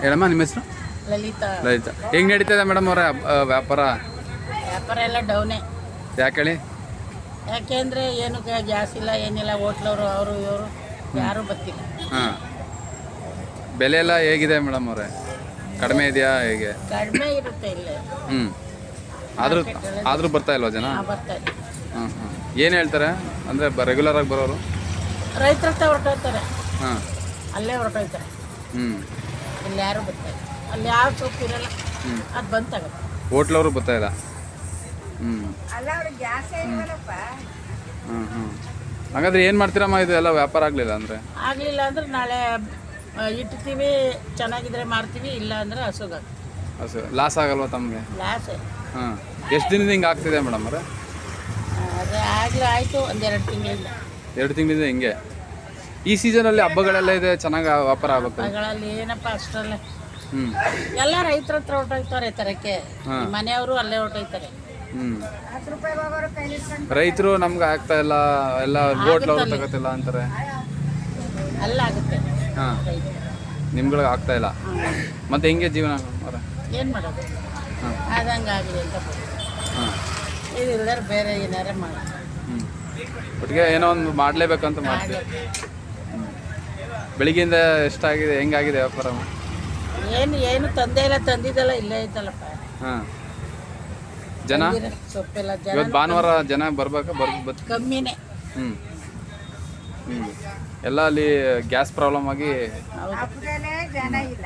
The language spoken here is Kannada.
ಹೇಳಮ್ಮ ನಿಮ್ಮ ಹೆಸರು? ಲಲಿತಾ. ಲಲಿತಾ. ಹೆಂಗೆ ನಡೀತದೆ ಮೇಡಮ್ ಅವರ ವ್ಯಾಪಾರ? ವ್ಯಾಪಾರ ಎಲ್ಲ ಡೌನೇ. ಯಾಕೆ ಹೇಳಿ? ಯಾಕೆಂದರೆ ಏನು ಗ್ಯಾಸ್ ಇಲ್ಲ, ಏನಿಲ್ಲ. ಹೋಟ್ಲವರು ಅವರು ಇವರು ಯಾರೂ ಬರ್ತಿಲ್ಲ. ಹಾಂ, ಬೆಲೆ ಎಲ್ಲ ಹೇಗಿದೆ ಮೇಡಮ್ ಅವರೇ? ಕಡಿಮೆ ಇದೆಯಾ ಹೇಗೆ? ಕಡಿಮೆ ಇರುತ್ತೆ ಇಲ್ಲೇ. ಆದರೂ ಬರ್ತಾ ಇಲ್ವಾ ಜನ? ಬರ್ತಾರೆ. ಹಾಂ ಹಾಂ. ಏನು ಹೇಳ್ತಾರೆ ಅಂದರೆ ರೆಗ್ಯುಲರಾಗಿ ಬರೋರು? ರೈತರ ಹತ್ರ ಹೊರಟೋಗ್ತಾರೆ. ಹಾಂ, ಅಲ್ಲೇ ಹೊರಟೋಗ್ತಾರೆ. ಇಲ್ಲಿ ಯಾರು ಬರ್ತಾರೆ. ಅಲ್ಲಿ ಯಾವ ಸೊಪ್ಪು ಇರಲ್ಲ, ಅದು ಬಂದು ತಗೋತಾರೆ. ಹೋಟ್ಲವರು ಬರ್ತಾ ಇಲ್ಲ. ಹಾಗಾದ್ರೆ ಏನು ಮಾಡ್ತೀರಮ್ಮ? ಇದು ಎಲ್ಲ ವ್ಯಾಪಾರ ಆಗಲಿಲ್ಲ ಅಂದರೆ? ಆಗಲಿಲ್ಲ ಅಂದ್ರೆ ನಾಳೆ ಇಡ್ತೀವಿ, ಚೆನ್ನಾಗಿದ್ರೆ ಮಾರ್ತೀವಿ, ಇಲ್ಲ ಅಂದರೆ ಹಸುಗಾಗ್ತೀವಿ. ಹಸು ಲಾಸ್ ಆಗಲ್ವಾ ತಮಗೆ? ಲಾಸ್. ಹಾಂ, ಎಷ್ಟು ದಿನದಿಂದ ಹಿಂಗೆ ಆಗ್ತಿದೆ ಮೇಡಮ್ ಅವರೇ? ಅದೇ ಆಗಲೇ ಆಯಿತು, ಒಂದೆರಡು ತಿಂಗಳಿಂದ. 2 ತಿಂಗಳಿಂದ ಹಿಂಗೆ? ಈ ಸೀಸನಲ್ಲಿ ಹಬ್ಬಗಳೆಲ್ಲ ಇದೆ, ಚೆನ್ನಾಗಿ ವ್ಯಾಪಾರ ಆಗಬೇಕು. ಹಬ್ಬಗಳಲ್ಲಿ ಏನಪ್ಪ ಅಷ್ಟರಲ್ಲೇ ಎಲ್ಲ ರೈತರ ಹತ್ರ ಹೊರಟೋಗ್ತಾರೆ ತರಕ್ಕೆ. ಮನೆಯವರು ಅಲ್ಲೇ ಹೊರಟೋಗ್ತಾರೆ. ರೈತರು ನಮ್ಗೆ ಆಗ್ತಾ ಇಲ್ಲ, ಎಲ್ಲ ಹೋಟ್ಲವ್ರು ತಗೋತಿಲ್ಲ ಅಂತಾರೆ. ಅಲ್ಲ ಆಗುತ್ತೆ. ಹಾಂ, ನಿಮ್ಗಳಿಗೆ ಆಗ್ತಾ ಇಲ್ಲ. ಮತ್ತೆ ಹೆಂಗೆ ಜೀವನ ಅವರ? ಏನು ಮಾಡೋದು? ಆದಂಗೆ ಆಗಲಿ ಅಂತ. ಹಾಂ, ಇದಿಲ್ಲದ್ರೆ ಬೇರೆ ಏನಾರ ಮಾಡಿ. ಒಟ್ಟಿಗೆ ಏನೋ ಒಂದು ಮಾಡಲೇಬೇಕಂತ ಮಾಡ್ತೀವಿ. ಬೆಳಿಗ್ಗೆಯಿಂದ ಎಷ್ಟಾಗಿದೆ, ಹೆಂಗಾಗಿದೆ ವ್ಯಾಪಾರ? ಏನು ತಂದೆ ಇಲ್ಲ, ತಂದಿದ್ದೆಲ್ಲ ಇಲ್ಲೇ ಐತಲ್ಲಪ್ಪ. ಹಾಂ, ಜನ ಸೊಪ್ಪೆಲ್ಲ ಇವತ್ತು ಭಾನುವಾರ ಜನ ಬರ್ಬೇಕಾ? ಕಮ್ಮಿನೇ. ಎಲ್ಲ ಅಲ್ಲಿ ಗ್ಯಾಸ್ ಪ್ರಾಬ್ಲಮ್ ಆಗಿ ಜನ ಇಲ್ಲ.